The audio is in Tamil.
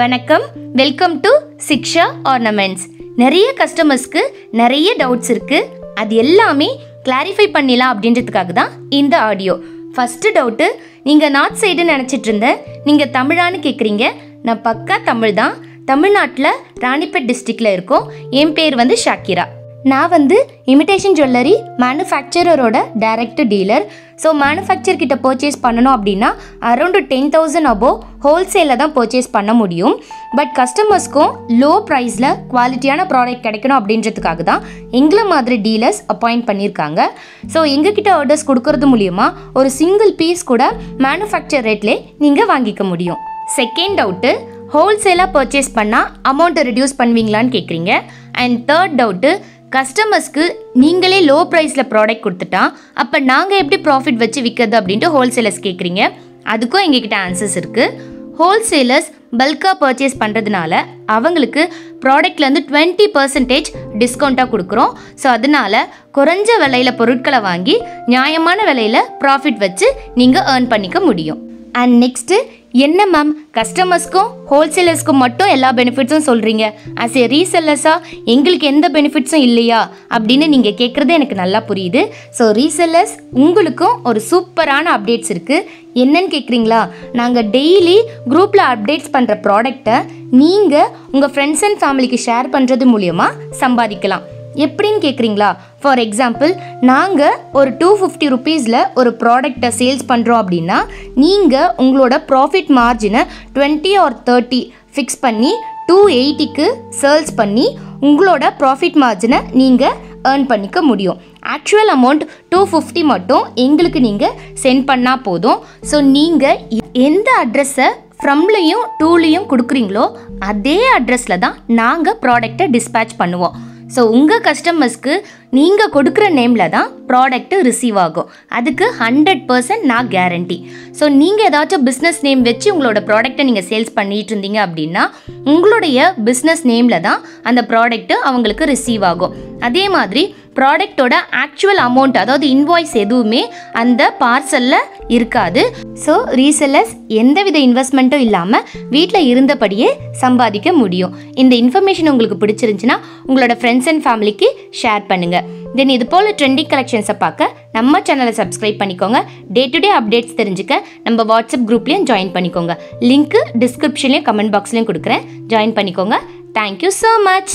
வணக்கம், வெல்கம் டு சிக்ஷா ஆர்னமெண்ட்ஸ். நிறைய கஸ்டமர்ஸ்க்கு நிறைய டவுட்ஸ் இருக்கு. அது எல்லாமே கிளாரிஃபை பண்ணிடலாம் அப்படின்றதுக்காக தான் இந்த ஆடியோ. ஃபர்ஸ்ட் டவுட்டு, நீங்கள் நார்த் சைடுன்னு நினச்சிட்டு இருந்தேன், நீங்கள் தமிழான்னு கேட்குறீங்க. நான் பக்கா தமிழ் தான். தமிழ்நாட்டில் ராணிப்பேட் டிஸ்ட்ரிக்டில் இருக்கோம். என் பேர் ஷாக்கிரா. நான் இமிடேஷன் ஜுவல்லரி மேனுஃபேக்சரரோட டைரக்ட் டீலர். ஸோ மேனுஃபேக்சர் கிட்ட பர்ச்சேஸ் பண்ணணும் அப்படின்னா அரௌண்டு 10,000 அபோவ் ஹோல்சேலில் தான் பர்ச்சேஸ் பண்ண முடியும். பட் கஸ்டமர்ஸ்க்கும் லோ ப்ரைஸில் குவாலிட்டியான ப்ராடக்ட் கிடைக்கணும் அப்படின்றதுக்காக தான் எங்களை மாதிரி டீலர்ஸ் அப்பாயிண்ட் பண்ணியிருக்காங்க. ஸோ எங்ககிட்ட ஆர்டர்ஸ் கொடுக்கறது மூலிமா ஒரு சிங்கிள் பீஸ் கூட மேனுஃபேக்சர் ரேட்லேயே நீங்கள் வாங்கிக்க முடியும். செகண்ட் டவுட்டு, ஹோல்சேலாக பர்ச்சேஸ் பண்ணால் அமௌண்ட்டை ரெடியூஸ் பண்ணுவீங்களான்னு கேட்குறீங்க. அண்ட் தேர்ட் டவுட்டு, கஸ்டமர்ஸ்க்கு நீங்களே லோ ப்ரைஸில் ப்ராடக்ட் கொடுத்துட்டா அப்போ நாங்கள் எப்படி ப்ராஃபிட் வச்சு விற்கிறது அப்படின்ட்டு ஹோல்சேலர்ஸ் கேட்குறீங்க. அதுக்கும் எங்ககிட்ட ஆன்சர்ஸ் இருக்குது. ஹோல்சேலர்ஸ் பல்காக பர்ச்சேஸ் பண்ணுறதுனால அவங்களுக்கு ப்ராடக்ட்லேருந்து 20% டிஸ்கவுண்ட்டாக கொடுக்குறோம். ஸோ அதனால் குறைஞ்ச விலையில் பொருட்களை வாங்கி நியாயமான விலையில் ப்ராஃபிட் வச்சு நீங்கள் ஏர்ன் பண்ணிக்க முடியும். அண்ட் நெக்ஸ்ட்டு, என்ன மேம் கஸ்டமர்ஸ்க்கும் ஹோல்சேலர்ஸ்க்கும் மட்டும் எல்லா பெனிஃபிட்ஸும் சொல்கிறீங்க, ஆஸ் ஏ ரீசெல்லர்ஸாக எங்களுக்கு எந்த பெனிஃபிட்ஸும் இல்லையா அப்படின்னு நீங்கள் கேட்குறது எனக்கு நல்லா புரியுது. ஸோ ரீசெல்லர்ஸ் உங்களுக்கும் ஒரு சூப்பரான அப்டேட்ஸ் இருக்குது. என்னன்னு கேட்குறீங்களா? நாங்கள் டெய்லி குரூப்பில் அப்டேட்ஸ் பண்ணுற ப்ராடக்டை நீங்கள் உங்கள் ஃப்ரெண்ட்ஸ் அண்ட் ஃபேமிலிக்கு ஷேர் பண்ணுறது மூலமா சம்பாதிக்கலாம். எப்படின்னு கேட்குறீங்களா? ஃபார் எக்ஸாம்பிள், நாங்கள் ஒரு 250 ருபீஸில் ஒரு ப்ராடக்டை சேல்ஸ் பண்ணுறோம் அப்படின்னா நீங்கள் உங்களோட ப்ராஃபிட் மார்ஜினை 20 or 30 ஃபிக்ஸ் பண்ணி 280க்கு சேல்ஸ் பண்ணி உங்களோட ப்ராஃபிட் மார்ஜினை நீங்கள் ஏர்ன் பண்ணிக்க முடியும். ஆக்சுவல் அமௌண்ட் 250 மட்டும் எங்களுக்கு நீங்கள் சென்ட் பண்ணால் போதும். ஸோ நீங்கள் எந்த அட்ரஸை ஃப்ரம்லையும் டூலையும் கொடுக்குறீங்களோ அதே அட்ரஸில் தான் நாங்கள் ப்ராடக்டை டிஸ்பேட்ச் பண்ணுவோம். ஸோ உங்கள் கஸ்டமர்ஸ்க்கு நீங்கள் கொடுக்குற நேமில் தான் ப்ராடக்ட்டு ரிசீவ் ஆகும். அதுக்கு 100% நான் கேரண்டி. ஸோ நீங்கள் ஏதாச்சும் பிஸ்னஸ் நேம் வச்சு உங்களோட ப்ராடக்டை நீங்கள் சேல்ஸ் பண்ணிகிட்டு இருந்தீங்க அப்படின்னா உங்களுடைய பிஸ்னஸ் நேமில் தான் அந்த ப்ராடக்ட்டு அவங்களுக்கு ரிசீவ் ஆகும். அதே மாதிரி ப்ராடக்டோட ஆக்சுவல் அமௌண்ட், அதாவது இன்வாய்ஸ் எதுவுமே அந்த பார்சலில் இருக்காது. ஸோ ரீசெல்லர்ஸ் எந்தவித இன்வெஸ்ட்மெண்ட்டும் இல்லாமல் வீட்டில் இருந்தபடியே சம்பாதிக்க முடியும். இந்த இன்ஃபர்மேஷன் உங்களுக்கு பிடிச்சிருந்துச்சுன்னா உங்களோட ஃப்ரெண்ட்ஸ் அண்ட் ஃபேமிலிக்கு ஷேர் பண்ணுங்கள். தென் இது போல் ட்ரெண்டிங் கலெக்ஷன்ஸை பார்க்க நம்ம சேனலை சப்ஸ்கிரைப் பண்ணிக்கோங்க. டே டு டே அப்டேட்ஸ் தெரிஞ்சுக்க நம்ம வாட்ஸ்அப் குரூப்லேயும் ஜாயின் பண்ணிக்கோங்க. லிங்க்கு டிஸ்கிரிப்ஷன்லேயும் கமெண்ட் பாக்ஸ்லேயும் கொடுக்குறேன், ஜாயின் பண்ணிக்கோங்க. Thank you so much.